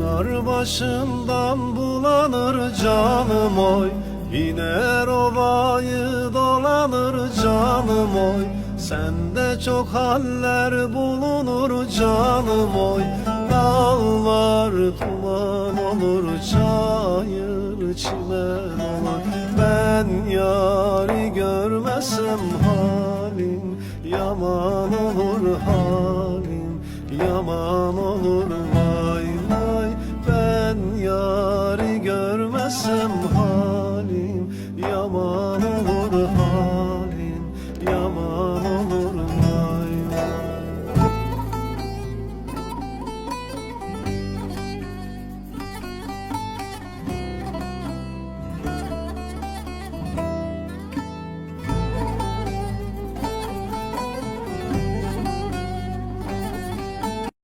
Akar başından bulanır canım oy, İner ovayı dolanır canım oy. Sende çok haller bulunur canım oy. Dağlar tuman olur, çayır çimen olur. Ben yari görmesem halim yaman olur, halim yaman olur.